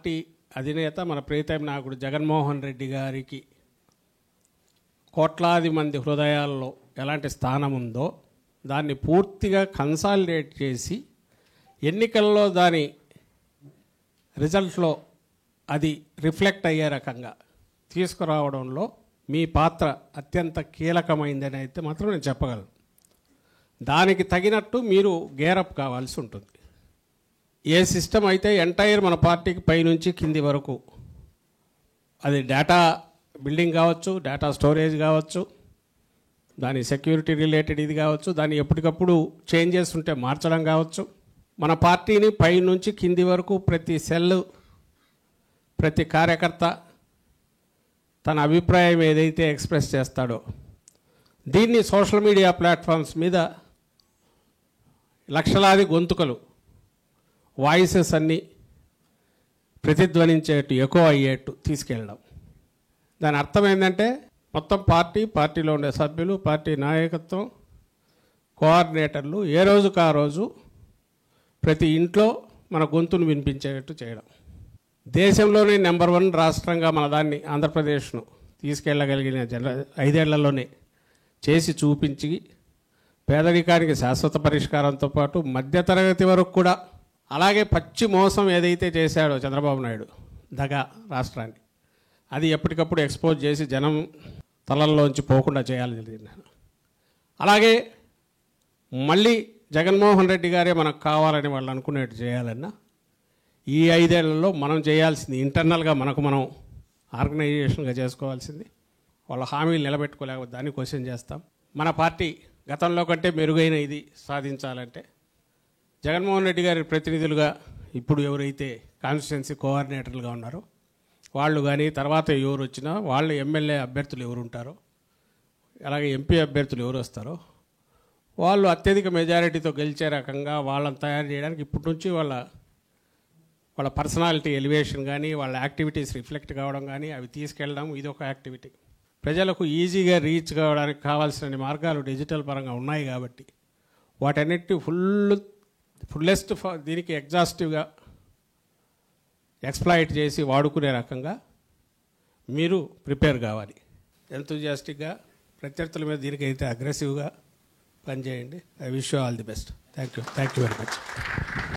Party అధినేత మన ప్రియతమ నాయకుడు జగన్మోహన్ రెడ్డి గారికి కోట్లాది మంది హృదయాల్లో ఎలాంటి స్థానం ఉందో దాన్ని పూర్తిగా కన్సాలిడేట్ చేసి ఎన్నికల్లో దాని రిజల్ట్లో అది రిఫ్లెక్ట్ అయ్యే రకంగా తీసుకురావడంలో మీ పాత్ర అత్యంత కీలకమైందని అయితే మాత్రం నేను చెప్పగలను. దానికి తగినట్టు మీరు గేరప్ కావాల్సి ఉంటుంది. ఏ సిస్టమ్ అయితే ఎంటైర్ మన పార్టీకి పైనుంచి కింది వరకు, అది డేటా బిల్డింగ్ కావచ్చు, డేటా స్టోరేజ్ కావచ్చు, దాని సెక్యూరిటీ రిలేటెడ్ ఇది కావచ్చు, దాన్ని ఎప్పటికప్పుడు చేంజెస్ ఉంటే మార్చడం కావచ్చు, మన పార్టీని పైనుంచి కింది వరకు ప్రతి సెల్, ప్రతి కార్యకర్త తన అభిప్రాయం ఏదైతే ఎక్స్ప్రెస్ చేస్తాడో దీన్ని సోషల్ మీడియా ప్లాట్ఫామ్స్ మీద లక్షలాది గొంతుకలు, వాయిసెస్ అన్నీ ప్రతిధ్వనించేట్టు, ఎకో అయ్యేట్టు తీసుకెళ్ళడం. దాని అర్థం ఏంటంటే మొత్తం పార్టీలో ఉండే సభ్యులు, పార్టీ నాయకత్వం, కోఆర్డినేటర్లు ఏ రోజుకు ఆ రోజు ప్రతి ఇంట్లో మన గొంతును వినిపించేటట్టు చేయడం. దేశంలోనే నెంబర్ 1 రాష్ట్రంగా మన దాన్ని ఆంధ్రప్రదేశ్ను తీసుకెళ్ళగలిగిన 5 ఏళ్లలోనే చేసి చూపించి పేదరికానికి శాశ్వత పరిష్కారంతో పాటు మధ్యతరగతి వరకు కూడా, అలాగే పచ్చి మోసం ఏదైతే చేశాడో చంద్రబాబు నాయుడు దగా రాష్ట్రాన్ని, అది ఎప్పటికప్పుడు ఎక్స్పోజ్ చేసి జనం తలల్లోంచి పోకుండా చేయాలి. అలాగే మళ్ళీ జగన్మోహన్ రెడ్డి గారే మనకు కావాలని వాళ్ళు అనుకునేట్టు చేయాలన్నా ఈ 5 ఏళ్లలో మనం చేయాల్సింది ఇంటర్నల్గా మనకు మనం ఆర్గనైజేషన్గా చేసుకోవాల్సింది. వాళ్ళ హామీలు నిలబెట్టుకోలేకపోతే దాన్ని క్వశ్చన్ చేస్తాం. మన పార్టీ గతంలో కంటే మెరుగైన ఇది సాధించాలంటే జగన్మోహన్ రెడ్డి గారి ప్రతినిధులుగా ఇప్పుడు ఎవరైతే కాన్స్టిట్యున్సీ కోఆర్డినేటర్లుగా ఉన్నారో వాళ్ళు కానీ, తర్వాత ఎవరు వచ్చినా వాళ్ళు ఎమ్మెల్యే అభ్యర్థులు ఎవరు ఉంటారో, అలాగే ఎంపీ అభ్యర్థులు ఎవరు వస్తారో వాళ్ళు అత్యధిక మెజారిటీతో గెలిచే రకంగా వాళ్ళని తయారు చేయడానికి ఇప్పటి నుంచి వాళ్ళ పర్సనాలిటీ ఎలివేషన్ కానీ, వాళ్ళ యాక్టివిటీస్ రిఫ్లెక్ట్ కావడం కానీ, అవి తీసుకెళ్ళడం, ఇది ఒక యాక్టివిటీ. ప్రజలకు ఈజీగా రీచ్ కావడానికి కావాల్సిన మార్గాలు డిజిటల్ పరంగా ఉన్నాయి కాబట్టి వాటన్నిటి ఫుల్లెస్ట్ దీనికి ఎగ్జాస్టివ్గా ఎక్స్ప్లాయిట్ చేసి వాడుకునే రకంగా మీరు ప్రిపేర్ కావాలి. ఎంతూజియాస్టిక్గా ప్రత్యర్థుల మీద దీనికైతే అగ్రెసివ్గా పనిచేయండి. I wish you all the best. Thank you very much.